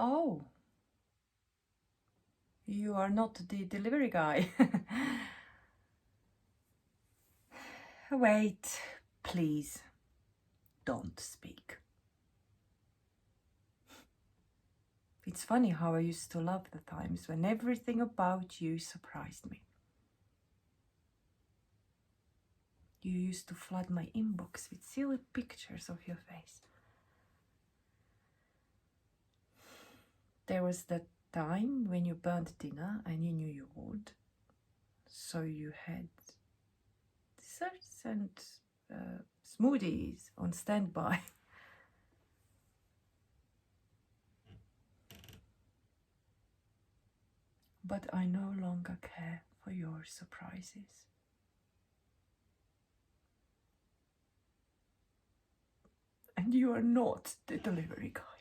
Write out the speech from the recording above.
Oh, you are not the delivery guy. Wait, please, don't speak. It's funny how I used to love the times when everything about you surprised me. You used to flood my inbox with silly pictures of your face. There was that time when you burned dinner and you knew you would. So you had desserts and smoothies on standby. But I no longer care for your surprises. And you are not the delivery guy.